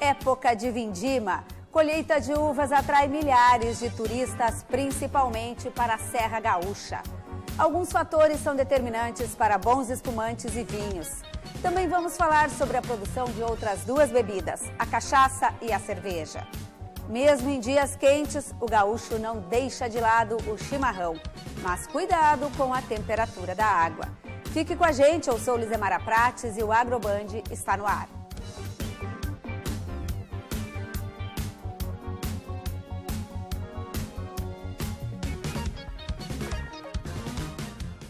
Época de vindima. Colheita de uvas atrai milhares de turistas, principalmente para a Serra Gaúcha. Alguns fatores são determinantes para bons espumantes e vinhos. Também vamos falar sobre a produção de outras duas bebidas, a cachaça e a cerveja. Mesmo em dias quentes, o gaúcho não deixa de lado o chimarrão. Mas cuidado com a temperatura da água. Fique com a gente, eu sou Lizemara Prates e o Agroband está no ar.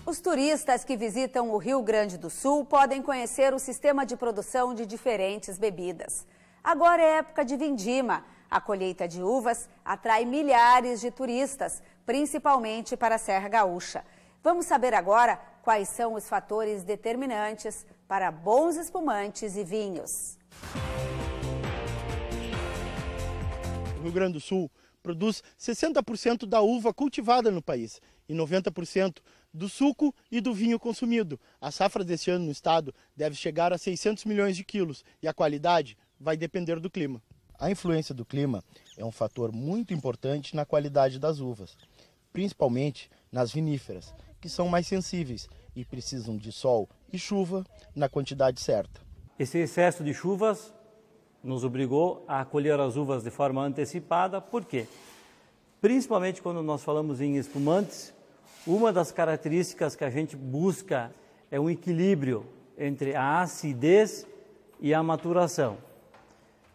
Os turistas que visitam o Rio Grande do Sul podem conhecer o sistema de produção de diferentes bebidas. Agora é época de vindima. A colheita de uvas atrai milhares de turistas, principalmente para a Serra Gaúcha. Vamos saber agora quais são os fatores determinantes para bons espumantes e vinhos. O Rio Grande do Sul produz 60% da uva cultivada no país e 90% do suco e do vinho consumido. A safra deste ano no estado deve chegar a 600 milhões de quilos e a qualidade vai depender do clima. A influência do clima é um fator muito importante na qualidade das uvas, principalmente nas viníferas, que são mais sensíveis e precisam de sol e chuva na quantidade certa. Esse excesso de chuvas nos obrigou a colher as uvas de forma antecipada. Por quê? Principalmente quando nós falamos em espumantes, uma das características que a gente busca é um equilíbrio entre a acidez e a maturação.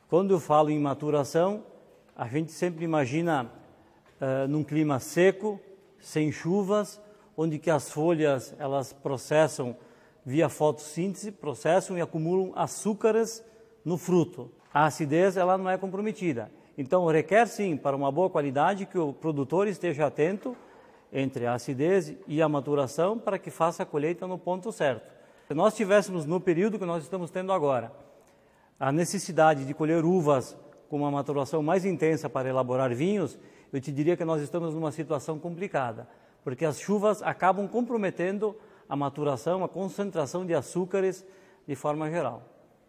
Quando eu falo em maturação, a gente sempre imagina num clima seco, sem chuvas, onde que as folhas elas processam via fotossíntese, processam e acumulam açúcares no fruto. A acidez ela não é comprometida. Então requer sim, para uma boa qualidade, que o produtor esteja atento entre a acidez e a maturação para que faça a colheita no ponto certo. Se nós tivéssemos no período que nós estamos tendo agora, a necessidade de colher uvas com uma maturação mais intensa para elaborar vinhos, eu te diria que nós estamos numa situação complicada, porque as chuvas acabam comprometendo a maturação, a concentração de açúcares de forma geral.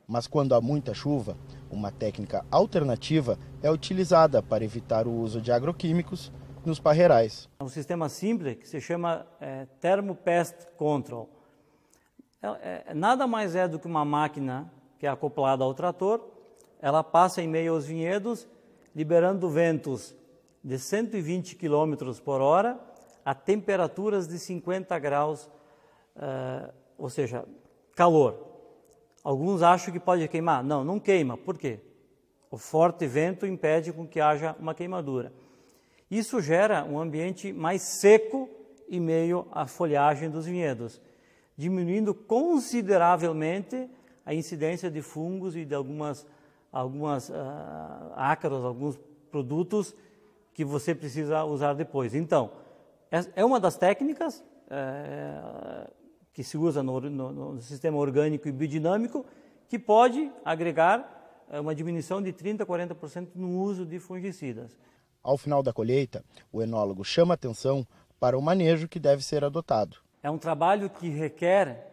Mas quando há muita chuva, uma técnica alternativa é utilizada para evitar o uso de agroquímicos nos parreirais. É um sistema simples que se chama Thermopest Control. Nada mais é do que uma máquina que é acoplada ao trator, ela passa em meio aos vinhedos, liberando ventos de 120 km por hora a temperaturas de 50 graus, ou seja, calor. Alguns acham que pode queimar. Não, não queima. Por quê? O forte vento impede com que haja uma queimadura. Isso gera um ambiente mais seco em meio à folhagem dos vinhedos, diminuindo consideravelmente a incidência de fungos e de algumas ácaros, alguns produtos que você precisa usar depois. Então, é uma das técnicas que se usa no sistema orgânico e biodinâmico, que pode agregar uma diminuição de 30% a 40% no uso de fungicidas. Ao final da colheita, o enólogo chama atenção para o manejo que deve ser adotado. É um trabalho que requer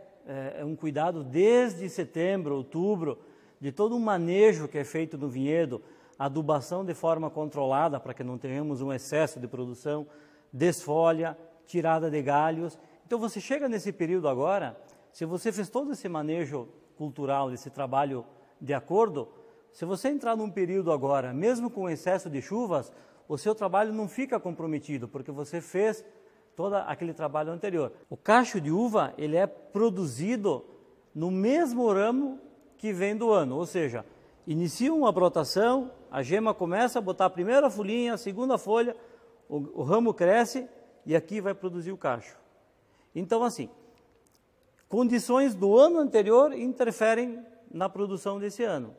um cuidado desde setembro, outubro, de todo um manejo que é feito no vinhedo, adubação de forma controlada para que não tenhamos um excesso de produção, desfolha, tirada de galhos. Então você chega nesse período agora, se você fez todo esse manejo cultural, esse trabalho de acordo, se você entrar num período agora, mesmo com excesso de chuvas, o seu trabalho não fica comprometido, porque você fez todo aquele trabalho anterior. O cacho de uva, ele é produzido no mesmo ramo que vem do ano, ou seja, inicia uma brotação, a gema começa a botar a primeira folhinha, a segunda folha, o ramo cresce e aqui vai produzir o cacho. Então, assim, condições do ano anterior interferem na produção desse ano.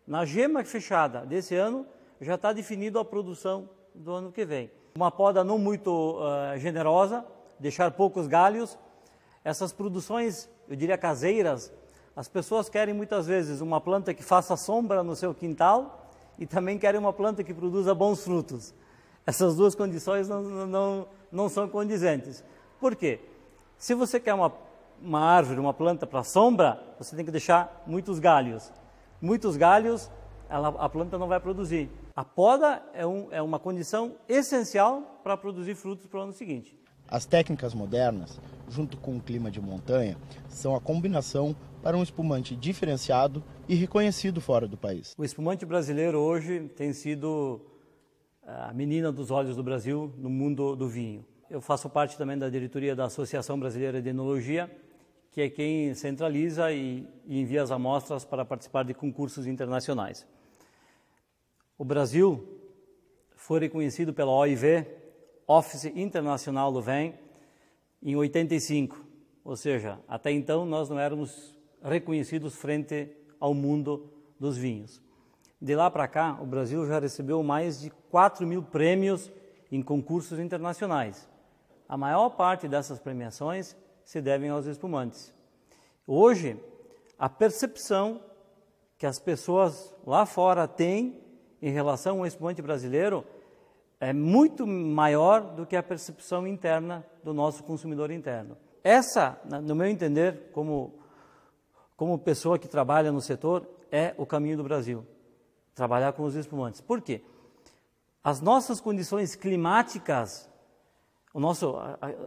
Na gema fechada desse ano, já está definido a produção do ano que vem. Uma poda não muito generosa, deixar poucos galhos. Essas produções, eu diria caseiras, as pessoas querem muitas vezes uma planta que faça sombra no seu quintal e também querem uma planta que produza bons frutos. Essas duas condições não são condizentes. Por quê? Se você quer uma árvore, uma planta para sombra, você tem que deixar muitos galhos. Muitos galhos a planta não vai produzir. A poda é uma condição essencial para produzir frutos para o ano seguinte. As técnicas modernas, junto com o clima de montanha, são a combinação para um espumante diferenciado e reconhecido fora do país. O espumante brasileiro hoje tem sido a menina dos olhos do Brasil no mundo do vinho. Eu faço parte também da diretoria da Associação Brasileira de Enologia, que é quem centraliza e envia as amostras para participar de concursos internacionais. O Brasil foi reconhecido pela OIV, Office Internacional do Vin, em 85, ou seja, até então nós não éramos reconhecidos frente ao mundo dos vinhos. De lá para cá, o Brasil já recebeu mais de 4.000 prêmios em concursos internacionais. A maior parte dessas premiações se devem aos espumantes. Hoje, a percepção que as pessoas lá fora têm em relação ao espumante brasileiro é muito maior do que a percepção interna do nosso consumidor interno. Essa, no meu entender, como pessoa que trabalha no setor, é o caminho do Brasil, trabalhar com os espumantes. Por quê? As nossas condições climáticas,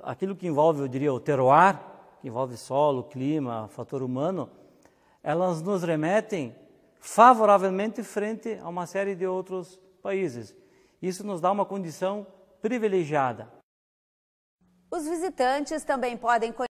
aquilo que envolve, eu diria, o terroir, que envolve solo, clima, fator humano, elas nos remetem favoravelmente frente a uma série de outros países. Isso nos dá uma condição privilegiada. Os visitantes também podem